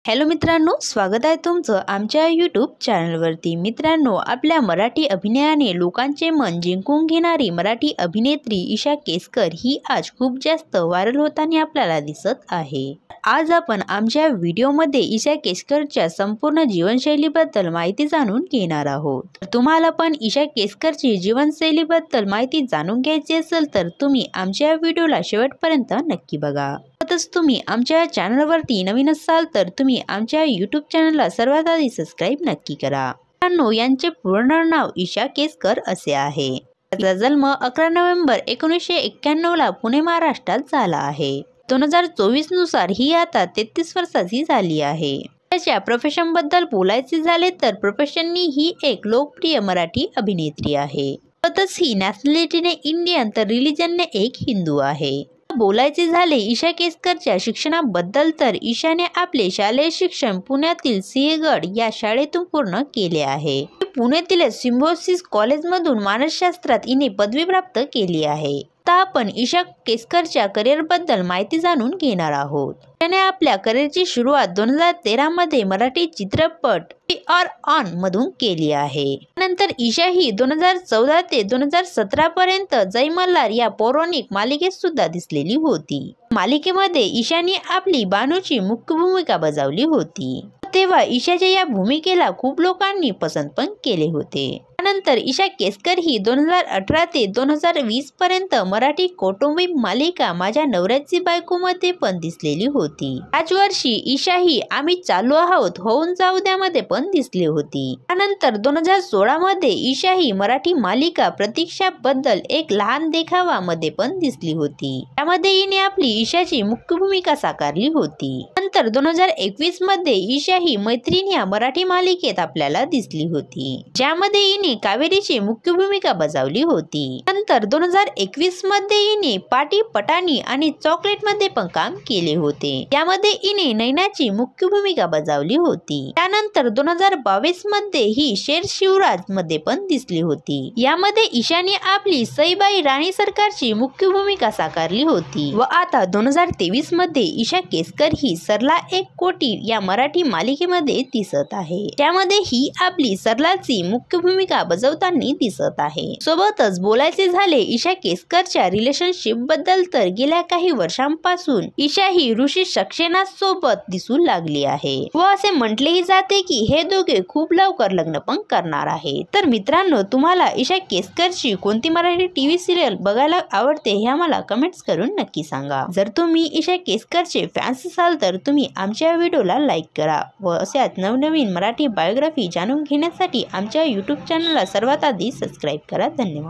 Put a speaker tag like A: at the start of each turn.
A: Hello मित्रांनो, स्वागत आहे तुमचं आमच्या यूट्यूब चॅनलवरती। मित्रांनो, आपल्या मराठी अभिनयाने लोकांचे मन जिंकून घेणारी मराठी अभिनेत्री ईशा केसकर ही आज खूप जास्त व्हायरल होताना आपल्याला दिसत आहे। आज आपण आमच्या व्हिडिओमध्ये ईशा केसकरच्या संपूर्ण जीवनशैलीबद्दल माहिती जाणून घेणार आहोत। तुम्हाला पण ईशा केसकरची जीवनशैलीबद्दल माहिती जाणून घ्यायची असेल तर तुम्ही आमच्या व्हिडिओला शेवटपर्यंत नक्की बघा। तुम्ही आमच्या चॅनलवरती नवीन असाल तर तुम्ही आमच्या यूट्यूब चॅनलला सर्वात आधी सबस्क्राइब नक्की करा। मित्रांनो, यांचे पूर्ण नाव ईशा केसकर असे आहे। त्याचा जन्म 11 नोव्हेंबर 1991 ला पुणे महाराष्ट्रात झाला आहे। 2024 नुसार ही आता 33 वर्षाची झाली आहे। त्याच्या प्रोफेशन बद्दल बोलायचे झाले तर प्रोफेशननी ही एक लोकप्रिय मराठी अभिनेत्री आहे। तसंच ही नॅशनॅलिटीने इंडियन तर रिलिजनने एक हिंदू आहे। बोलायचे झाले ईशा केसकरच्या शिक्षणाबद्दल तर ईशाने आपले शालेय शिक्षण पुण्यातील सिंहगड या शाळेतून पूर्ण केले आहे। पुण्यातील सिम्बायोसिस कॉलेजमधून मानसशास्त्रात हिने पदवी प्राप्त केली आहे। आता आपण ईशा केसकरच्या करिअर बद्दल माहिती जाणून घेणार आहोत। त्याने आपल्या करिअरची सुरुवात 2013 मध्ये मराठी चित्रपट वी आर ऑन मधून केली आहे। नंतर ईशा ही 2014 ते 2017 पर्यंत जय मल्हार या पौराणिक मालिकेत सुद्धा दिसलेली होती। मालिकेमध्ये ईशाने आपली बानूची मुख्य भूमिका बजावली होती। तेव्हा ईशाच्या या भूमिकेला खूप लोकांनी पसंत पण केले होते। त्यानंतर ईशा केसकर ही 2018 ते 2020 पर्यंत मराठी कौटुंबिक मालिका माझ्या नवऱ्याची बायको मध्ये पण दिसलेली होती। याच वर्षी ईशा ही आम्ही चालू आहोत होऊन जाऊ द्या मध्ये पण दिसली होती। त्यानंतर 2016 मध्ये ईशा ही मराठी मालिका प्रतीक्षा बद्दल एक लहान देखावा मध्ये पण दिसली होती। त्यामध्ये हिने आपली ईशाची मुख्य भूमिका साकारली होती। नंतर 2021 मध्ये ईशा ही मैत्रीण या मराठी मालिकेत आपल्याला दिसली होती, ज्यामध्ये हिने कावेरीची मुख्य भूमिका बजावली होती। नंतर 2021 मध्ये हिने पाटी पटानी आणि चॉकलेट मध्ये पण काम केले होते, यामध्ये हिने नैनाची मुख्य भूमिका बजावली होती। त्यानंतर 2022 मध्ये ही शेर शिवराज मध्ये पण दिसली होती, यामध्ये ईशाने आपली सईबाई राणी सरकारची मुख्य भूमिका साकारली होती। व आता 2023 मध्ये ईशा केसकर ही सरला एक कोटी या मराठी मालिकेमध्ये दिसत आहे, त्यामध्ये ही आपली सरलाची मुख्य भूमिका बजावताना दिसत आहे। सोबतच बोलायचे झाले ईशा केसकरच्या रिलेशनशिप बद्दल तर गेल्या काही वर्षांपासून ईशा ही ऋषी सक्सेना सोबत दिसू लागली आहे व असे म्हटलेही जाते की हे दोघे खूप लवकर लग्न पण करणार आहे। तर मित्रांनो, तुम्हाला ईशा केसकरची कोणती मराठी टीव्ही सिरियल बघायला आवडते हे आम्हाला कमेंट्स करून नक्की सांगा। जर तुम्ही ईशा केसकरचे फॅन्स असाल तर तुम्ही आमच्या व्हिडिओला लाईक करा व अशाच नवनवीन मराठी बायोग्राफी जाणून घेण्यासाठी आमच्या यूट्यूब चॅनलला सर्वात आधी सबस्क्राइब करा। धन्यवाद।